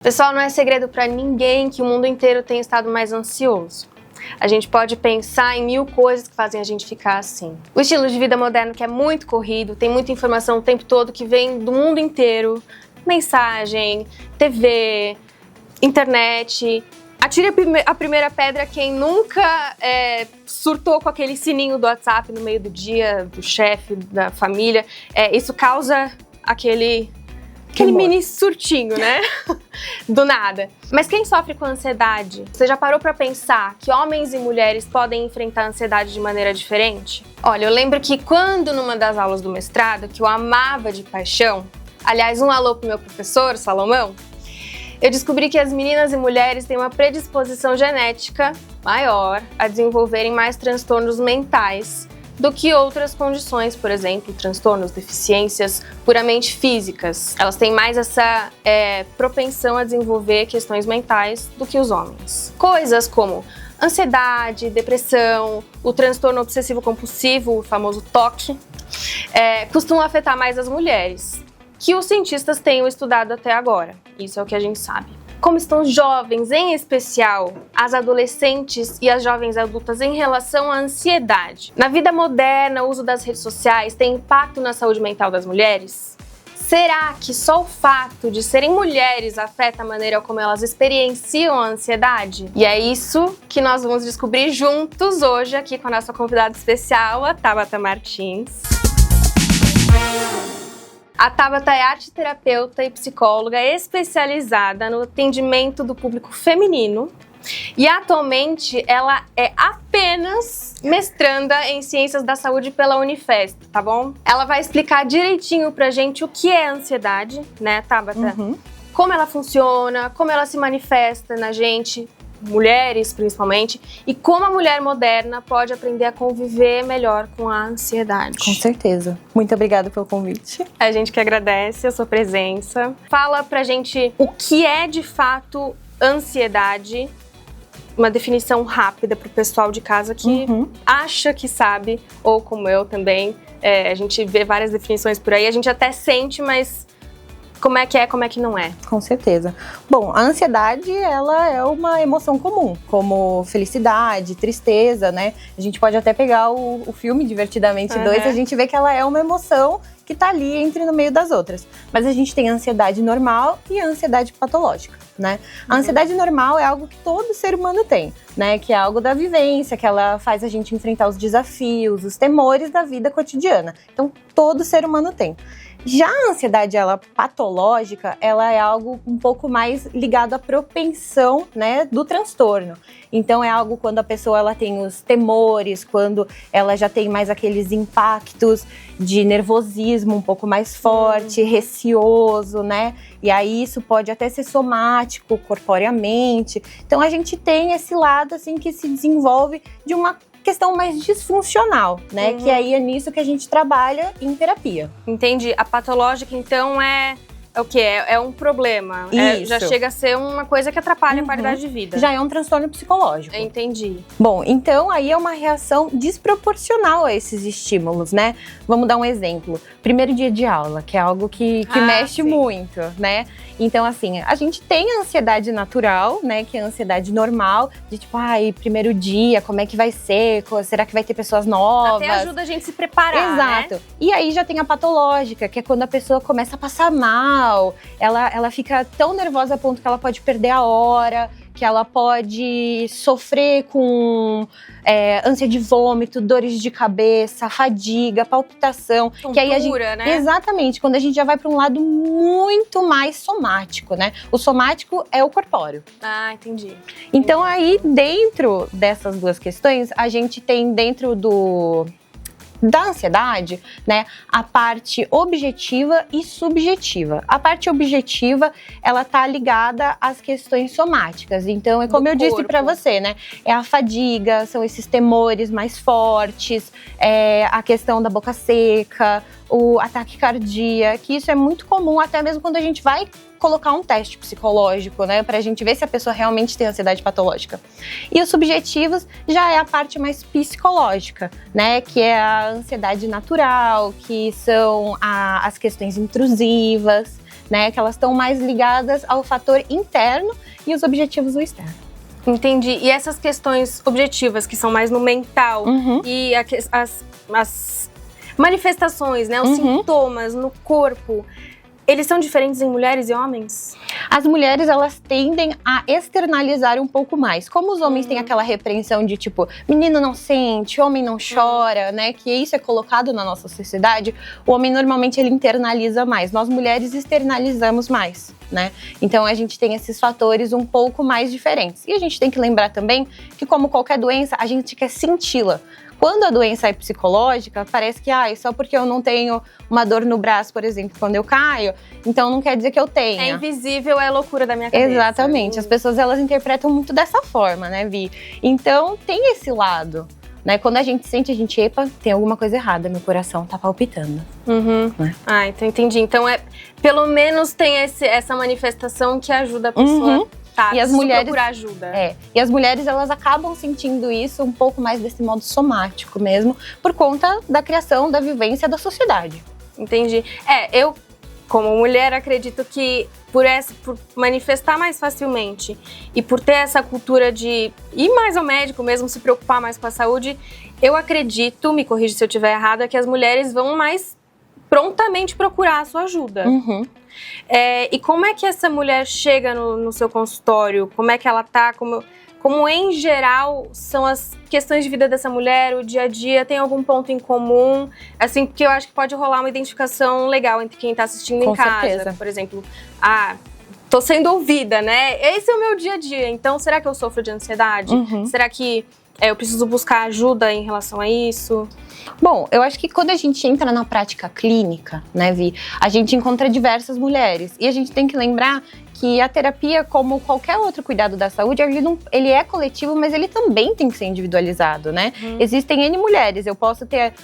Pessoal, não é segredo para ninguém que o mundo inteiro tem estado mais ansioso. A gente pode pensar em mil coisas que fazem a gente ficar assim. O estilo de vida moderno que é muito corrido, tem muita informação o tempo todo que vem do mundo inteiro. Mensagem, TV, internet. Atire a primeira pedra quem nunca surtou com aquele sininho do WhatsApp no meio do dia, do chefe, da família. Isso causa aquele mini surtinho, né? Do nada. Mas quem sofre com ansiedade? Você já parou pra pensar que homens e mulheres podem enfrentar a ansiedade de maneira diferente? Olha, eu lembro que quando numa das aulas do mestrado, que eu amava de paixão, aliás, um alô pro meu professor, Salomão, eu descobri que as meninas e mulheres têm uma predisposição genética maior a desenvolverem mais transtornos mentais do que outras condições, por exemplo, transtornos, deficiências puramente físicas. Elas têm mais essa propensão a desenvolver questões mentais do que os homens. Coisas como ansiedade, depressão, o transtorno obsessivo-compulsivo, o famoso TOC, costumam afetar mais as mulheres, que os cientistas tenham estudado até agora. Isso é o que a gente sabe. Como estão os jovens, em especial as adolescentes e as jovens adultas em relação à ansiedade? Na vida moderna, o uso das redes sociais tem impacto na saúde mental das mulheres? Será que só o fato de serem mulheres afeta a maneira como elas experienciam a ansiedade? E é isso que nós vamos descobrir juntos hoje aqui com a nossa convidada especial, a Tabata Martins. A Tabata é arteterapeuta e psicóloga especializada no atendimento do público feminino e atualmente ela é apenas mestranda em Ciências da Saúde pela Unifesp, tá bom? Ela vai explicar direitinho pra gente o que é ansiedade, né, Tabata? Como ela funciona, como ela se manifesta na gente, mulheres principalmente, e como a mulher moderna pode aprender a conviver melhor com a ansiedade. Com certeza. Muito obrigada pelo convite. A gente que agradece a sua presença. Fala pra gente o que é de fato ansiedade, uma definição rápida pro pessoal de casa que acha que sabe, ou como eu também, a gente vê várias definições por aí, a gente até sente, mas como é que não é? Com certeza. Bom, a ansiedade, ela é uma emoção comum, como felicidade, tristeza, né? A gente pode até pegar o filme Divertidamente 2, a gente vê que ela é uma emoção que tá ali entre no meio das outras. Mas a gente tem a ansiedade normal e a ansiedade patológica, né? A ansiedade normal é algo que todo ser humano tem, né? Que é algo da vivência, que ela faz a gente enfrentar os desafios, os temores da vida cotidiana. Então, todo ser humano tem. Já a ansiedade, ela patológica, ela é algo um pouco mais ligado à propensão, né, do transtorno. Então é algo quando a pessoa ela tem os temores, quando ela já tem mais aqueles impactos de nervosismo um pouco mais forte, receoso, né? E aí isso pode até ser somático, corporeamente. Então a gente tem esse lado assim que se desenvolve de uma questão mais disfuncional, né? Que aí é nisso que a gente trabalha em terapia. Entendi. A patológica, então, é o quê? É um problema. Já chega a ser uma coisa que atrapalha a qualidade de vida. Já é um transtorno psicológico. Entendi. Bom, então aí é uma reação desproporcional a esses estímulos, né? Vamos dar um exemplo. Primeiro dia de aula, que é algo que mexe muito, né? Então, assim, a gente tem a ansiedade natural, né? Que é a ansiedade normal, de tipo, primeiro dia, como é que vai ser? Será que vai ter pessoas novas? Até ajuda a gente a se preparar, Exato. Né? E aí já tem a patológica, que é quando a pessoa começa a passar mal, ela fica tão nervosa a ponto que ela pode perder a hora, que ela pode sofrer com ânsia de vômito, dores de cabeça, fadiga, palpitação. Tontura, que aí a gente, né? Exatamente, quando a gente já vai para um lado muito mais somático, né? O somático é o corpóreo. Ah, entendi. Então aí, dentro dessas duas questões, a gente tem dentro da ansiedade, né, a parte objetiva e subjetiva. A parte objetiva, ela tá ligada às questões somáticas. Então, é como eu disse para você, né, é a fadiga, são esses temores mais fortes, a questão da boca seca, o ataque cardíaco, que isso é muito comum, até mesmo quando a gente vai colocar um teste psicológico, né, pra gente ver se a pessoa realmente tem ansiedade patológica. E os subjetivos já é a parte mais psicológica, né, que é a ansiedade natural, que são as questões intrusivas, né? Que elas estão mais ligadas ao fator interno e os objetivos do externo. Entendi. E essas questões objetivas, que são mais no mental, e as manifestações, né? Os sintomas no corpo, eles são diferentes em mulheres e homens? As mulheres, elas tendem a externalizar um pouco mais. Como os homens têm aquela repreensão de tipo, menino não sente, homem não chora, né? Que isso é colocado na nossa sociedade, o homem normalmente ele internaliza mais. Nós mulheres externalizamos mais, né? Então a gente tem esses fatores um pouco mais diferentes. E a gente tem que lembrar também que, como qualquer doença, a gente quer senti-la. Quando a doença é psicológica, parece que só porque eu não tenho uma dor no braço, por exemplo, quando eu caio, então não quer dizer que eu tenha. É invisível, é loucura da minha cabeça. Exatamente. As pessoas, elas interpretam muito dessa forma, né, Vi? Então, tem esse lado, né? Quando a gente sente, a gente, epa, tem alguma coisa errada, meu coração tá palpitando. Né? Então entendi. Então, pelo menos tem essa manifestação que ajuda a pessoa e as mulheres procurar ajuda. E as mulheres, elas acabam sentindo isso um pouco mais desse modo somático mesmo, por conta da criação, da vivência da sociedade. Entendi. Eu, como mulher, acredito que por manifestar mais facilmente e por ter essa cultura de ir mais ao médico mesmo, se preocupar mais com a saúde, eu acredito, me corrija se eu estiver errada, que as mulheres vão mais prontamente procurar a sua ajuda. E como é que essa mulher chega no seu consultório? Como é que ela tá? Como em geral são as questões de vida dessa mulher, o dia a dia? Tem algum ponto em comum? Assim, porque eu acho que pode rolar uma identificação legal entre quem tá assistindo em casa. Certeza. Por exemplo, tô sendo ouvida, né? Esse é o meu dia a dia. Então, será que eu sofro de ansiedade? Será que eu preciso buscar ajuda em relação a isso? Bom, eu acho que quando a gente entra na prática clínica, né, Vi, a gente encontra diversas mulheres. E a gente tem que lembrar que a terapia, como qualquer outro cuidado da saúde, ele é coletivo, mas ele também tem que ser individualizado, né? Existem N mulheres. Eu posso ter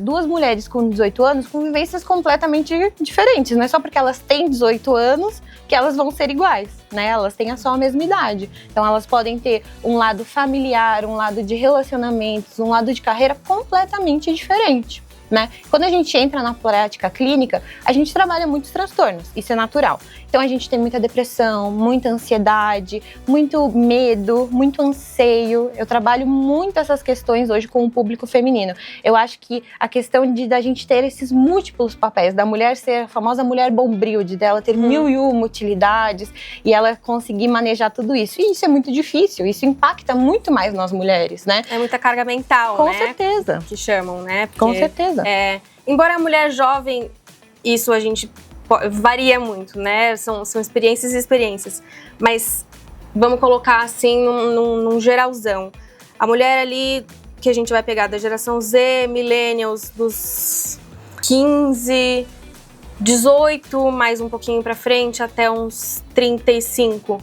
2 mulheres com 18 anos com vivências completamente diferentes. Não é só porque elas têm 18 anos que elas vão ser iguais, né? Elas têm só a mesma idade. Então, elas podem ter um lado familiar, um lado de relacionamentos, um lado de carreira completamente diferente, né? Quando a gente entra na prática clínica, a gente trabalha muitos transtornos, isso é natural. Então a gente tem muita depressão, muita ansiedade, muito medo, muito anseio. Eu trabalho muito essas questões hoje com o público feminino. Eu acho que a questão da gente ter esses múltiplos papéis, da mulher ser a famosa mulher bombril, de dela ter 1001 utilidades e ela conseguir manejar tudo isso. E isso é muito difícil, isso impacta muito mais nós mulheres, né? É muita carga mental, Com né? certeza. Que chamam, né? Porque, com certeza. Embora a mulher jovem, isso a gente varia muito, né? São experiências e experiências. Mas vamos colocar assim num geralzão. A mulher ali que a gente vai pegar da geração Z, millennials, dos 15, 18, mais um pouquinho pra frente, até uns 35.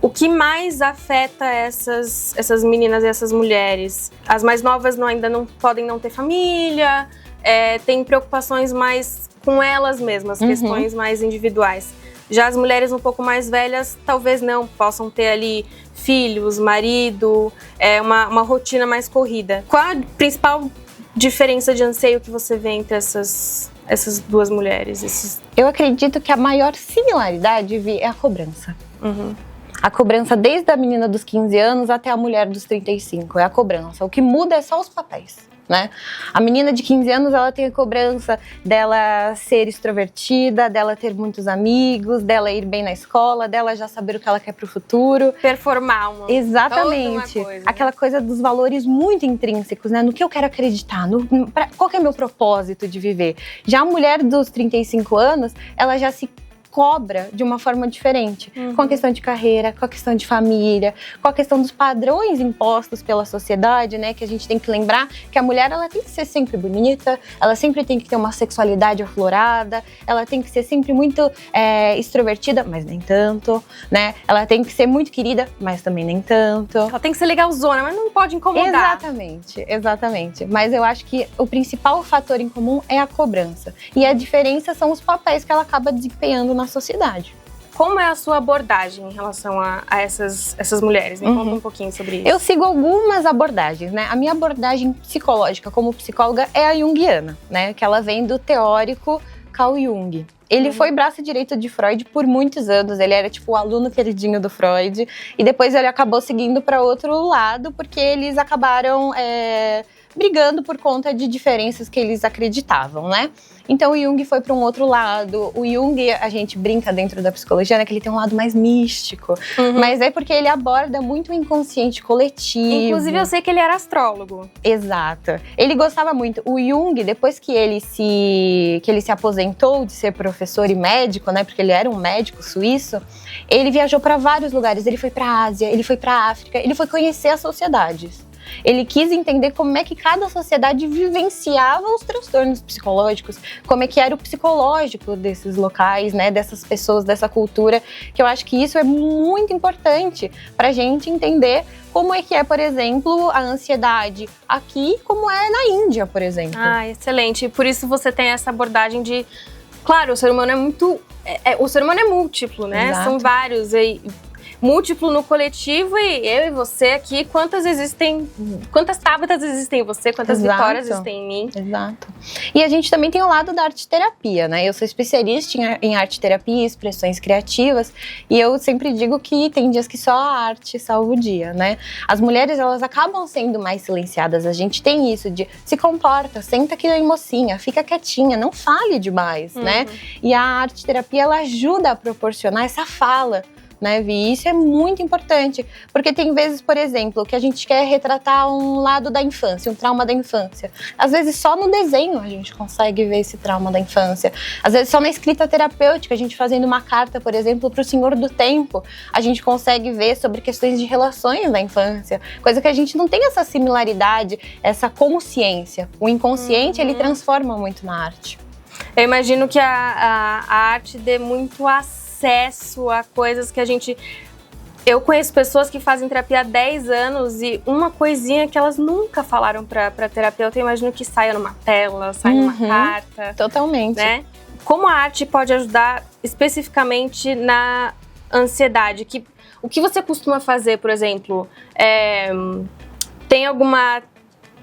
O que mais afeta essas meninas e essas mulheres? As mais novas ainda não podem não ter família, têm preocupações mais com elas mesmas, questões mais individuais. Já as mulheres um pouco mais velhas, talvez não, possam ter ali filhos, marido, uma rotina mais corrida. Qual a principal diferença de anseio que você vê entre essas 2 mulheres? Eu acredito que a maior similaridade, Vi, é a cobrança. A cobrança desde a menina dos 15 anos até a mulher dos 35, é a cobrança. O que muda é só os papéis, né? A menina de 15 anos, ela tem a cobrança dela ser extrovertida, dela ter muitos amigos, dela ir bem na escola, dela já saber o que ela quer pro futuro. Performar Exatamente. Uma coisa, aquela coisa dos valores muito intrínsecos, né? No que eu quero acreditar, qual que é o meu propósito de viver. Já a mulher dos 35 anos, ela já se cobra de uma forma diferente, com a questão de carreira, com a questão de família, com a questão dos padrões impostos pela sociedade, né, que a gente tem que lembrar que a mulher, ela tem que ser sempre bonita, ela sempre tem que ter uma sexualidade aflorada, ela tem que ser sempre muito extrovertida, mas nem tanto, né, ela tem que ser muito querida, mas também nem tanto. Ela tem que ser legalzona, mas não pode incomodar. Exatamente, mas eu acho que o principal fator em comum é a cobrança, e a diferença são os papéis que ela acaba desempenhando na sociedade. Como é a sua abordagem em relação a essas mulheres? Me conta um pouquinho sobre isso. Eu sigo algumas abordagens, né? A minha abordagem psicológica como psicóloga é a junguiana, né? Que ela vem do teórico Carl Jung. Ele foi braço direito de Freud por muitos anos, ele era tipo o aluno queridinho do Freud, e depois ele acabou seguindo para outro lado, porque eles acabaram brigando por conta de diferenças que eles acreditavam, né? Então o Jung foi para um outro lado. O Jung, a gente brinca dentro da psicologia, né, que ele tem um lado mais místico, mas é porque ele aborda muito o inconsciente coletivo. Inclusive eu sei que ele era astrólogo. Exato. Ele gostava muito. O Jung, depois que ele se aposentou de ser professor e médico, né, porque ele era um médico suíço, ele viajou para vários lugares. Ele foi para a Ásia, ele foi para a África, ele foi conhecer as sociedades. Ele quis entender como é que cada sociedade vivenciava os transtornos psicológicos, como é que era o psicológico desses locais, né, dessas pessoas, dessa cultura, que eu acho que isso é muito importante para a gente entender como é que é, por exemplo, a ansiedade aqui, como é na Índia, por exemplo. Ah, excelente. Por isso você tem essa abordagem de... Claro, o ser humano é muito... o ser humano é múltiplo, né? Exato. São vários múltiplo no coletivo, e eu e você aqui, quantas Tábatas existem em você, quantas Exato. Vitórias existem em mim. Exato. E a gente também tem o lado da arte-terapia, né? Eu sou especialista em arte-terapia, expressões criativas, e eu sempre digo que tem dias que só a arte salva o dia, né? As mulheres, elas acabam sendo mais silenciadas, a gente tem isso de se comporta, senta aqui aí, mocinha, fica quietinha, não fale demais, né? E a arte-terapia, ela ajuda a proporcionar essa fala, né, Vi? Isso é muito importante, porque tem vezes, por exemplo, que a gente quer retratar um lado da infância, um trauma da infância. Às vezes só no desenho a gente consegue ver esse trauma da infância. Às vezes só na escrita terapêutica, a gente fazendo uma carta, por exemplo, para o Senhor do Tempo, a gente consegue ver sobre questões de relações da infância, coisa que a gente não tem essa similaridade, essa consciência. O inconsciente, ele transforma muito na arte. Eu imagino que a arte dê muito acesso a coisas que a gente... Eu conheço pessoas que fazem terapia há 10 anos e uma coisinha que elas nunca falaram pra terapeuta, eu imagino que saia numa tela, saia numa carta. Totalmente. Né? Como a arte pode ajudar especificamente na ansiedade? O que você costuma fazer, por exemplo? Tem alguma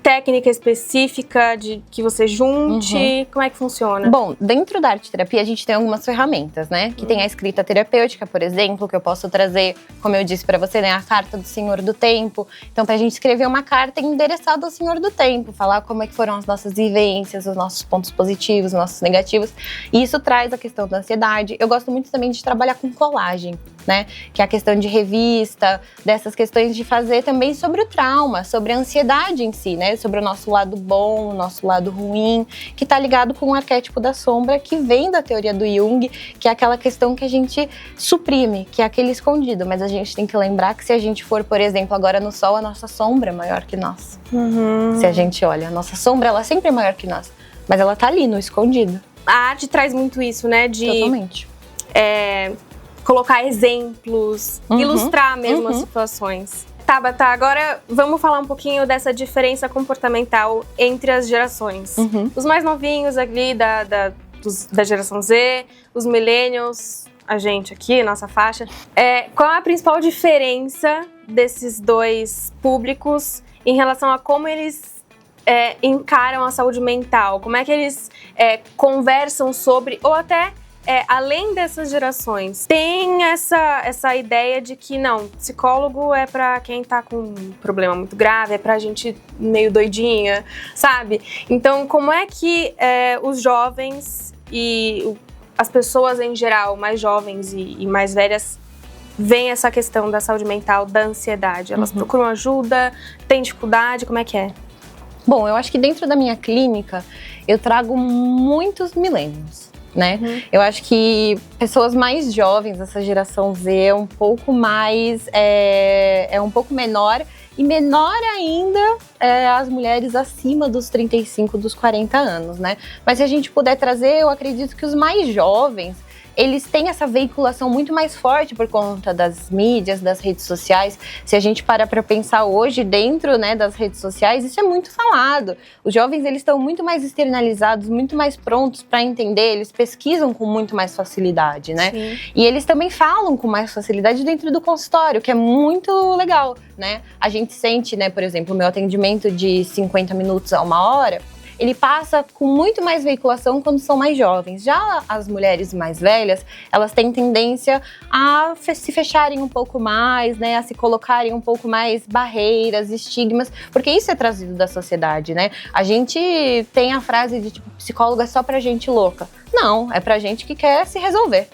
técnica específica de que você junte? Como é que funciona? Bom, dentro da arte-terapia a gente tem algumas ferramentas, né? Que tem a escrita terapêutica, por exemplo, que eu posso trazer, como eu disse pra você, né? A carta do Senhor do Tempo. Então, pra gente escrever uma carta endereçada ao Senhor do Tempo, falar como é que foram as nossas vivências, os nossos pontos positivos, os nossos negativos. E isso traz a questão da ansiedade. Eu gosto muito também de trabalhar com colagem, né? Que é a questão de revista, dessas questões de fazer também sobre o trauma, sobre a ansiedade em si, né? Sobre o nosso lado bom, o nosso lado ruim, que tá ligado com o arquétipo da sombra, que vem da teoria do Jung, que é aquela questão que a gente suprime, que é aquele escondido, mas a gente tem que lembrar que se a gente for, por exemplo, agora no sol, a nossa sombra é maior que nós. Se a gente olha, a nossa sombra, ela sempre é maior que nós, mas ela tá ali, no escondido. A arte traz muito isso, né? Totalmente. Colocar exemplos, ilustrar mesmo as situações. Tabata, agora vamos falar um pouquinho dessa diferença comportamental entre as gerações. Os mais novinhos ali da geração Z, os millennials, a gente aqui, nossa faixa. Qual é a principal diferença desses dois públicos em relação a como eles encaram a saúde mental? Como é que eles conversam sobre, ou até... além dessas gerações, tem essa ideia de que não, psicólogo é pra quem tá com um problema muito grave, é pra gente meio doidinha, sabe? Então, como é que os jovens e as pessoas em geral, mais jovens e mais velhas, veem essa questão da saúde mental, da ansiedade? Elas procuram ajuda, têm dificuldade, como é que é? Bom, eu acho que dentro da minha clínica, eu trago muitos millennials, né? Eu acho que pessoas mais jovens, essa geração Z, é um pouco mais, um pouco menor, e menor ainda as mulheres acima dos 35, dos 40 anos, né? Mas se a gente puder trazer, eu acredito que os mais jovens, eles têm essa veiculação muito mais forte por conta das mídias, das redes sociais. Se a gente para pensar hoje dentro, né, das redes sociais, isso é muito falado. Os jovens, eles estão muito mais externalizados, muito mais prontos para entender, eles pesquisam com muito mais facilidade, né? Sim. E eles também falam com mais facilidade dentro do consultório, que é muito legal, né? A gente sente, né, por exemplo, o meu atendimento de 50 minutos a 1 hora, ele passa com muito mais veiculação quando são mais jovens. Já as mulheres mais velhas, elas têm tendência a se fecharem um pouco mais, né, a se colocarem um pouco mais barreiras, estigmas, porque isso é trazido da sociedade, né? A gente tem a frase de tipo, psicólogo é só pra gente louca. Não, é pra gente que quer se resolver.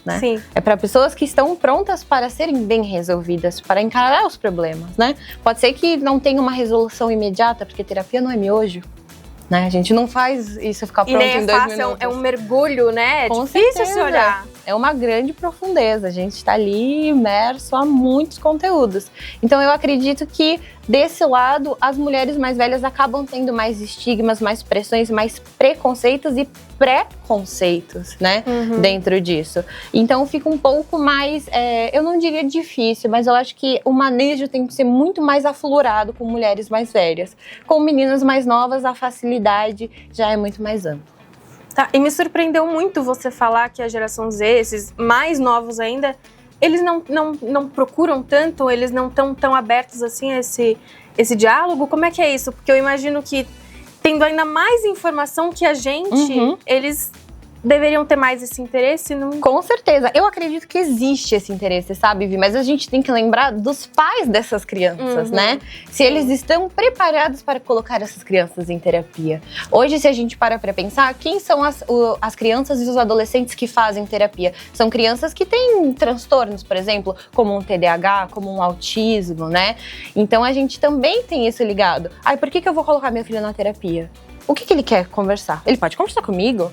Né? Sim. É para pessoas que estão prontas para serem bem resolvidas, para encarar os problemas, né? Pode ser que não tenha uma resolução imediata, porque terapia não é miojo, né? A gente não faz isso ficar pronto em 2 minutos. É um mergulho, né? É Com difícil certeza. se olhar. É uma grande profundeza, a gente está ali imerso a muitos conteúdos. Então eu acredito que desse lado, as mulheres mais velhas acabam tendo mais estigmas, mais pressões, mais preconceitos e pré-conceitos, né, dentro disso. Então fica um pouco mais, eu não diria difícil, mas eu acho que o manejo tem que ser muito mais aflorado com mulheres mais velhas. Com meninas mais novas, a facilidade já é muito mais ampla. Tá, e me surpreendeu muito você falar que a geração Z, esses mais novos ainda, eles não procuram tanto, eles não estão tão abertos assim a esse diálogo. Como é que é isso? Porque eu imagino que, tendo ainda mais informação que a gente, eles deveriam ter mais esse interesse? Não? Com certeza. Eu acredito que existe esse interesse, sabe, Vi? Mas a gente tem que lembrar dos pais dessas crianças, né? Se eles estão preparados para colocar essas crianças em terapia. Hoje, se a gente para pensar, quem são as crianças e os adolescentes que fazem terapia? São crianças que têm transtornos, por exemplo, como um TDAH, como um autismo, né? Então, a gente também tem isso ligado. Ai, por que eu vou colocar meu filho na terapia? O que ele quer conversar? Ele pode conversar comigo?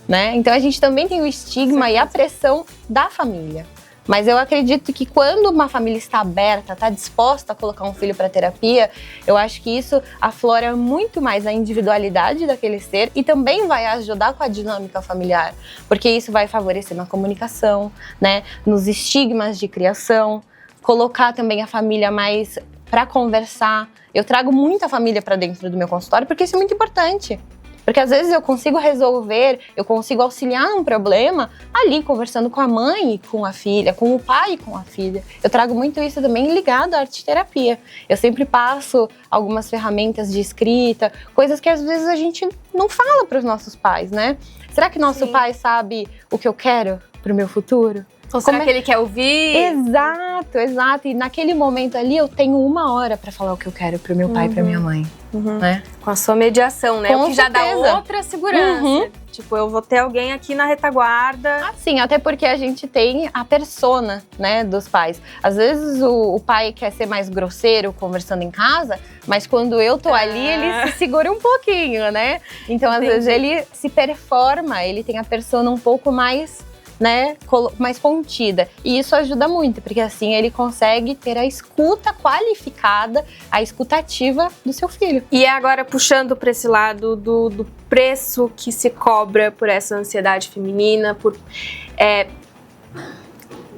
Né? Então a gente também tem o estigma e a pressão da família. Mas eu acredito que quando uma família está aberta, está disposta a colocar um filho para terapia, eu acho que isso aflora muito mais a individualidade daquele ser e também vai ajudar com a dinâmica familiar, porque isso vai favorecer na comunicação, né? Nos estigmas de criação, colocar também a família mais para conversar. Eu trago muita família para dentro do meu consultório porque isso é muito importante. Porque às vezes eu consigo resolver, eu consigo auxiliar um problema ali, conversando com a mãe e com a filha, com o pai e com a filha. Eu trago muito isso também ligado à arte-terapia. Eu sempre passo algumas ferramentas de escrita, coisas que às vezes a gente não fala para os nossos pais, né? Será que nosso pai sabe o que eu quero para o meu futuro? Ou será que ele quer ouvir? Exato. E naquele momento ali eu tenho 1 hora para falar o que eu quero pro meu pai e pra minha mãe. Né? Com a sua mediação, né? Com o que já certeza. dá outra segurança. Tipo, eu vou ter alguém aqui na retaguarda. Sim, até porque a gente tem a persona, né, dos pais. Às vezes o pai quer ser mais grosseiro conversando em casa, mas quando eu tô ali, ele se segura um pouquinho, né? Então, às vezes, ele se performa, ele tem a persona um pouco mais, né, mais contida. E isso ajuda muito, porque assim ele consegue ter a escuta qualificada, a escutativa do seu filho. E agora, puxando para esse lado do preço que se cobra por essa ansiedade feminina, por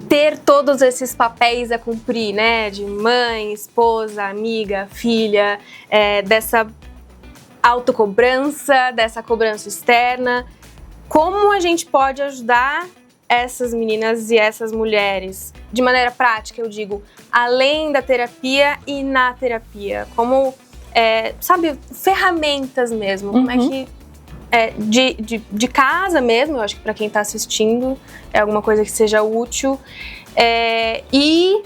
ter todos esses papéis a cumprir, né, de mãe, esposa, amiga, filha, dessa autocobrança, dessa cobrança externa. Como a gente pode ajudar essas meninas e essas mulheres, de maneira prática, eu digo, além da terapia e na terapia? Como, sabe, ferramentas mesmo, como é que... de casa mesmo, eu acho que para quem está assistindo é alguma coisa que seja útil, e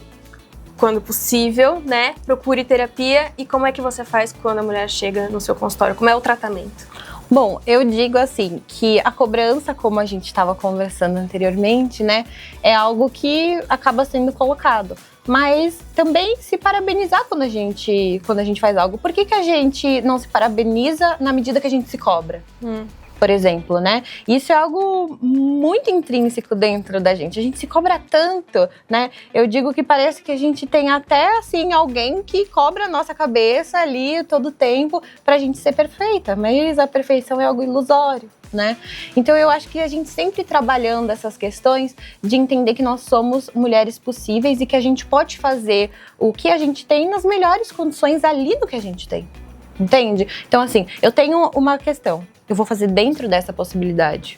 quando possível, né, procure terapia. E como é que você faz quando a mulher chega no seu consultório? Como é o tratamento? Bom, eu digo assim, que a cobrança, como a gente estava conversando anteriormente, né, é algo que acaba sendo colocado. Mas também se parabenizar quando a gente faz algo. Por que a gente não se parabeniza na medida que a gente se cobra? Por exemplo, né? Isso é algo muito intrínseco dentro da gente. A gente se cobra tanto, né? Eu digo que parece que a gente tem até, assim, alguém que cobra a nossa cabeça ali todo o tempo pra gente ser perfeita. Mas a perfeição é algo ilusório, né? Então eu acho que a gente sempre trabalhando essas questões de entender que nós somos mulheres possíveis e que a gente pode fazer o que a gente tem nas melhores condições ali do que a gente tem. Entende? Então, assim, eu tenho uma questão. Eu vou fazer dentro dessa possibilidade.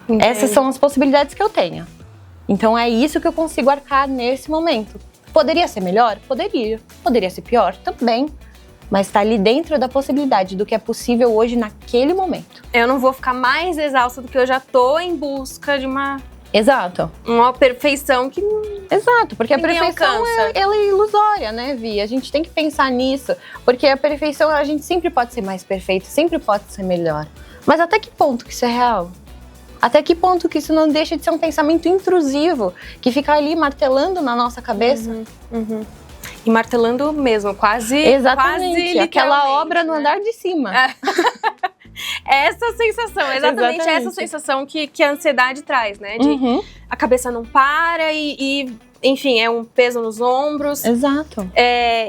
Entendi. Essas são as possibilidades que eu tenho. Então, é isso que eu consigo arcar nesse momento. Poderia ser melhor? Poderia. Poderia ser pior? Também. mas tá ali dentro da possibilidade do que é possível hoje naquele momento. Eu não vou ficar mais exausta do que eu já tô em busca de uma perfeição que Exato, porque a ninguém perfeição alcança. ela é ilusória, né, Vi? A gente tem que pensar nisso, porque a perfeição, a gente sempre pode ser mais perfeito, sempre pode ser melhor. Mas até que ponto que isso é real? Até que ponto que isso não deixa de ser um pensamento intrusivo, que fica ali martelando na nossa cabeça? E martelando mesmo, quase Exatamente, aquela literalmente, obra no né? andar de cima. Essa sensação, exatamente essa sensação que a ansiedade traz, né? De a cabeça não para e, enfim, é um peso nos ombros. Exato.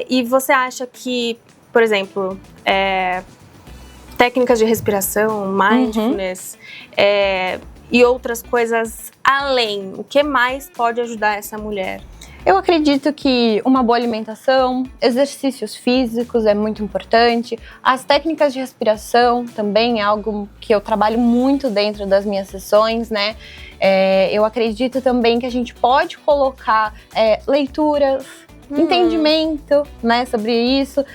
E você acha que, por exemplo, técnicas de respiração, mindfulness e outras coisas além, o que mais pode ajudar essa mulher? Eu acredito que uma boa alimentação, exercícios físicos é muito importante. As técnicas de respiração também é algo que eu trabalho muito dentro das minhas sessões, né? Eu acredito também que a gente pode colocar leituras, entendimento, né, sobre isso.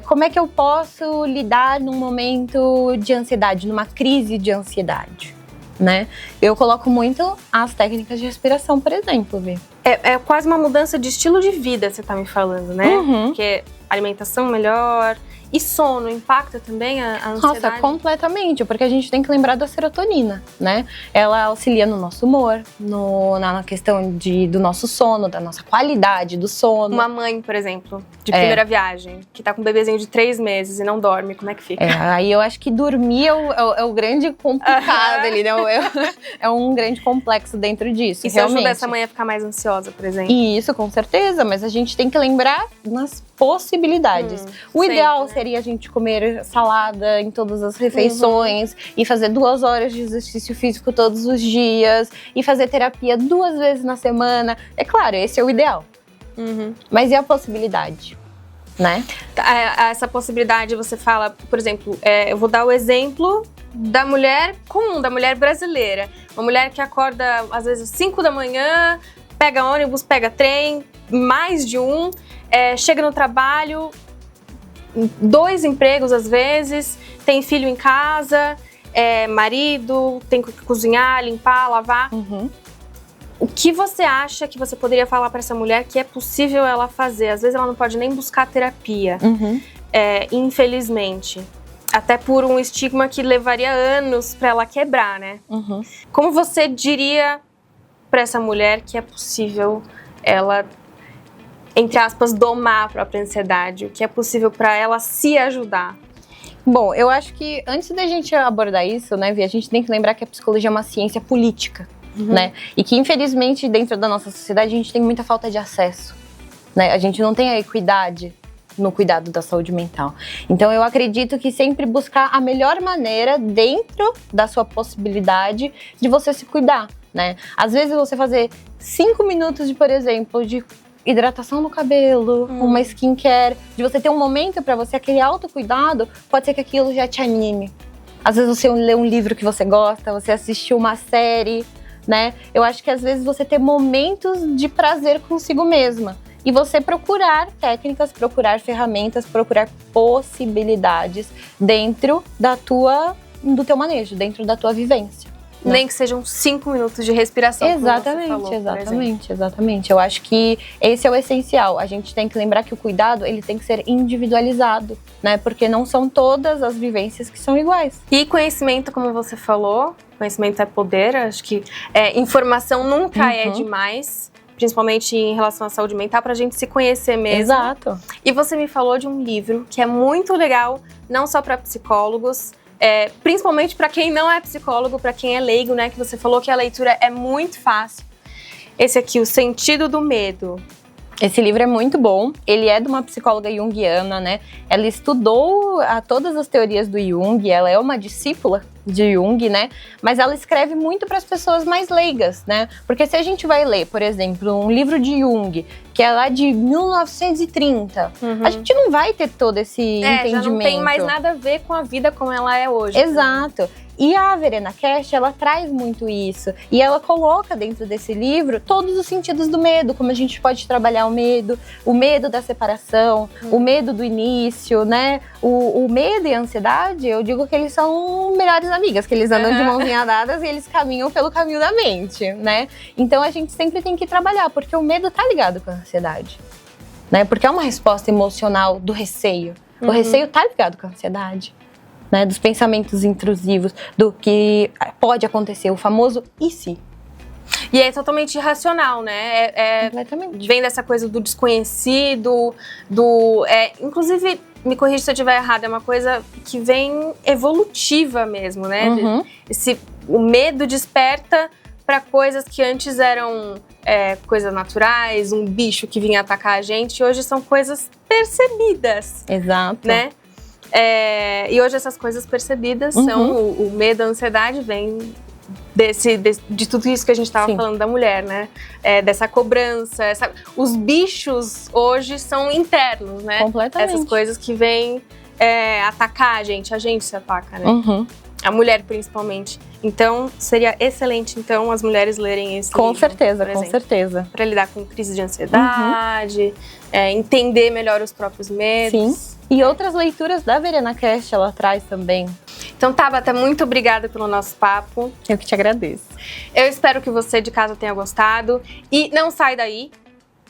Como é que eu posso lidar num momento de ansiedade, numa crise de ansiedade, né? Eu coloco muito as técnicas de respiração, por exemplo, Vi. É quase uma mudança de estilo de vida, você tá me falando, né? Porque alimentação melhor e sono impacta também a ansiedade? Nossa, completamente, porque a gente tem que lembrar da serotonina, né? Ela auxilia no nosso humor, na questão do nosso sono, da nossa qualidade do sono. Uma mãe, por exemplo, de primeira viagem, que tá com um bebezinho de 3 meses e não dorme, como é que fica? Aí eu acho que dormir é o grande complicado ali, né? É um grande complexo dentro disso, Isso realmente. ajuda essa mãe a ficar mais ansiosa, por exemplo? Isso, com certeza, mas a gente tem que lembrar nas possibilidades. O ideal seria a gente comer salada em todas as refeições e fazer 2 horas de exercício físico todos os dias e fazer terapia 2 vezes na semana. É claro, esse é o ideal. Mas e a possibilidade, né? Essa possibilidade você fala, por exemplo, eu vou dar o exemplo da mulher comum, da mulher brasileira. Uma mulher que acorda às vezes 5 da manhã, pega ônibus, pega trem, mais de um, chega no trabalho, 2 empregos às vezes, tem filho em casa, marido, tem que cozinhar, limpar, lavar. O que você acha que você poderia falar para essa mulher que é possível ela fazer? Às vezes ela não pode nem buscar terapia, infelizmente. Até por um estigma que levaria anos para ela quebrar, né? Como você diria para essa mulher que é possível ela, entre aspas, domar a própria ansiedade? O que é possível para ela se ajudar? Bom, eu acho que antes da gente abordar isso, né, Vi, a gente tem que lembrar que a psicologia é uma ciência política, né? E que, infelizmente, dentro da nossa sociedade, a gente tem muita falta de acesso, né? A gente não tem a equidade no cuidado da saúde mental. Então, eu acredito que sempre buscar a melhor maneira, dentro da sua possibilidade, de você se cuidar, né? Às vezes, você fazer 5 minutos de, por exemplo, de hidratação no cabelo, uma skincare, de você ter um momento pra você, aquele autocuidado, pode ser que aquilo já te anime. Às vezes você lê um livro que você gosta, você assistiu uma série, né? Eu acho que às vezes você ter momentos de prazer consigo mesma. E você procurar técnicas, procurar ferramentas, procurar possibilidades dentro do teu manejo, dentro da tua vivência. Né? Nem que sejam 5 minutos de respiração. Exatamente. Eu acho que esse é o essencial. A gente tem que lembrar que o cuidado, ele tem que ser individualizado, né? Porque não são todas as vivências que são iguais. E conhecimento, como você falou, conhecimento é poder. Acho que informação nunca é demais, principalmente em relação à saúde mental, pra gente se conhecer mesmo. Exato. E você me falou de um livro que é muito legal, não só para psicólogos, principalmente para quem não é psicólogo, para quem é leigo, né? Que você falou que a leitura é muito fácil. Esse aqui, O Sentido do Medo. Esse livro é muito bom. Ele é de uma psicóloga junguiana, né? Ela estudou todas as teorias do Jung, ela é uma discípula de Jung, né? Mas ela escreve muito para as pessoas mais leigas, né? Porque se a gente vai ler, por exemplo, um livro de Jung, que é lá de 1930, a gente não vai ter todo esse entendimento. Já não tem mais nada a ver com a vida como ela é hoje. Exato. E a Verena Cash, ela traz muito isso. E ela coloca dentro desse livro todos os sentidos do medo, como a gente pode trabalhar o medo da separação, o medo do início, né? O medo e a ansiedade, eu digo que eles são melhores amigas, que eles andam de mãozinha dadas e eles caminham pelo caminho da mente, né? Então a gente sempre tem que trabalhar, porque o medo tá ligado com a ansiedade, né? Porque é uma resposta emocional do receio. O receio tá ligado com a ansiedade. Né, dos pensamentos intrusivos, do que pode acontecer, o famoso e se. E é totalmente irracional, né? Completamente. Vem dessa coisa do desconhecido, inclusive, me corrija se eu estiver errada, é uma coisa que vem evolutiva mesmo, né? O medo desperta para coisas que antes eram coisas naturais, um bicho que vinha atacar a gente, hoje são coisas percebidas. Exato. Né? E hoje essas coisas percebidas são o medo, a ansiedade vem de tudo isso que a gente estava falando da mulher, né? Dessa cobrança, os bichos hoje são internos, né? Completamente. Essas coisas que vêm atacar a gente se ataca, né? A mulher principalmente. Então seria excelente então as mulheres lerem esse livro, com certeza. Para lidar com crise de ansiedade, entender melhor os próprios medos. Sim. E outras leituras da Verena Cash ela traz também. Então, Tabata, muito obrigada pelo nosso papo. Eu que te agradeço. Eu espero que você de casa tenha gostado. E não sai daí.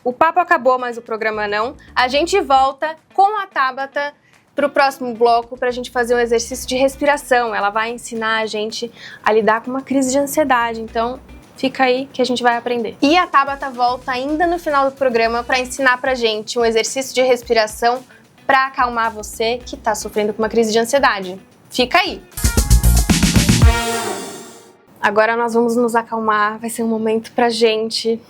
O papo acabou, mas o programa não. A gente volta com a Tabata para o próximo bloco para a gente fazer um exercício de respiração. Ela vai ensinar a gente a lidar com uma crise de ansiedade. Então, fica aí que a gente vai aprender. E a Tabata volta ainda no final do programa para ensinar pra gente um exercício de respiração para acalmar você que está sofrendo com uma crise de ansiedade. Fica aí! Agora nós vamos nos acalmar, vai ser um momento pra gente.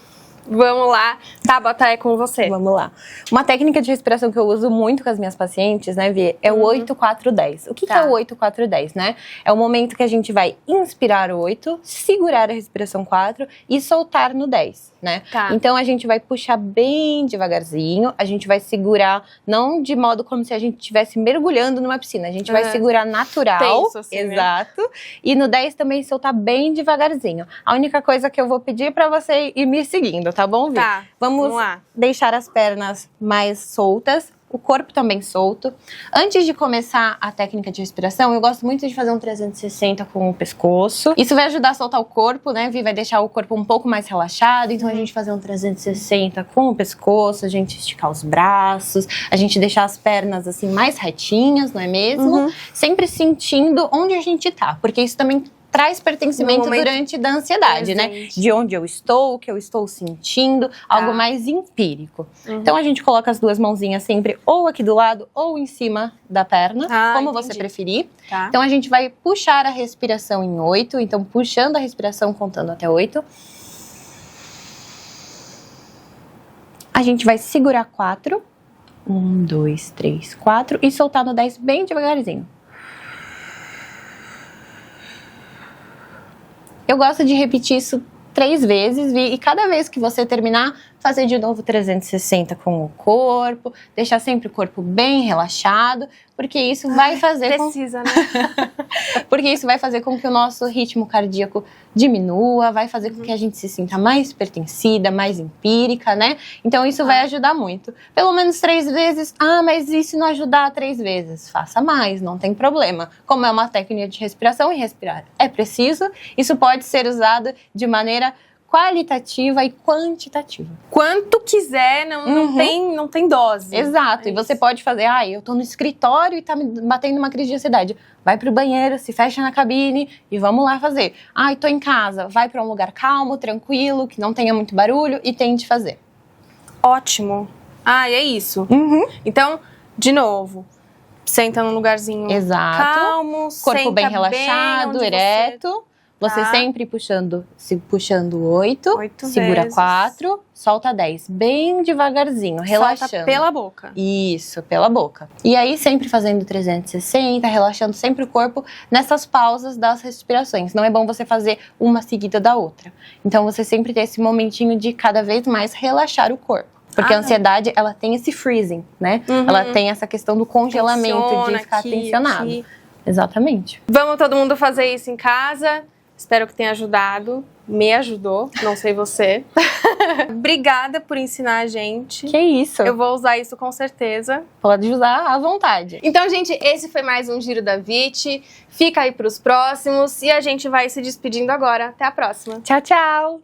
Vamos lá, Tabata, é com você. Vamos lá. Uma técnica de respiração que eu uso muito com as minhas pacientes, né, Vi, é o 8-4-10. O que é o 8-4-10, né? É o momento que a gente vai inspirar o 8, segurar a respiração 4 e soltar no 10, né? Então a gente vai puxar bem devagarzinho, a gente vai segurar, não de modo como se a gente estivesse mergulhando numa piscina, a gente vai segurar natural. Tenso, assim, exato. Né? E no 10 também soltar bem devagarzinho. A única coisa que eu vou pedir é pra você ir me seguindo, tá bom, Vi? Tá. Vamos lá. Deixar as pernas mais soltas, o corpo também solto. Antes de começar a técnica de respiração, eu gosto muito de fazer um 360 com o pescoço. Isso vai ajudar a soltar o corpo, né, Vi? Vai deixar o corpo um pouco mais relaxado. Então a gente fazer um 360 com o pescoço, a gente esticar os braços, a gente deixar as pernas assim mais retinhas, não é mesmo? Sempre sentindo onde a gente tá, porque isso também traz pertencimento durante da ansiedade, né? De onde eu estou, o que eu estou sentindo, algo mais empírico. Então a gente coloca as duas mãozinhas sempre ou aqui do lado ou em cima da perna, como você preferir. Então a gente vai puxar a respiração em 8, então puxando a respiração contando até 8. A gente vai segurar 4. 1, 2, 3, 4 e soltar no 10 bem devagarzinho. Eu gosto de repetir isso 3 vezes, Vi, e cada vez que você terminar, fazer de novo 360 com o corpo, deixar sempre o corpo bem relaxado, porque isso vai fazer porque isso vai fazer com que o nosso ritmo cardíaco diminua, vai fazer com que a gente se sinta mais pertencida, mais empírica, né? Então isso vai ajudar muito. Pelo menos 3 vezes. Mas e se não ajudar 3 vezes? Faça mais, não tem problema. Como é uma técnica de respiração e respirar é preciso, isso pode ser usado de maneira qualitativa e quantitativa. Quanto quiser, não tem dose. Exato, e você pode fazer, eu tô no escritório e tá me batendo uma crise de ansiedade. Vai pro banheiro, se fecha na cabine e vamos lá fazer. Tô em casa, vai pra um lugar calmo, tranquilo, que não tenha muito barulho e tente fazer. Ótimo. É isso. Então, de novo, senta num lugarzinho calmo, corpo bem relaxado, ereto. Você sempre puxando 8, segura vezes. 4, solta 10, bem devagarzinho, relaxando. Solta pela boca. Isso, pela boca. E aí sempre fazendo 360, relaxando sempre o corpo nessas pausas das respirações. Não é bom você fazer uma seguida da outra. Então você sempre tem esse momentinho de cada vez mais relaxar o corpo. Porque a ansiedade, ela tem esse freezing, né? Ela tem essa questão do congelamento, de ficar tensionado. Exatamente. Vamos todo mundo fazer isso em casa. Espero que tenha ajudado. Me ajudou, não sei você. Obrigada por ensinar a gente. Que isso. Eu vou usar isso com certeza. Pode usar à vontade. Então, gente, esse foi mais um Giro da Vit. Fica aí pros próximos e a gente vai se despedindo agora. Até a próxima. Tchau, tchau.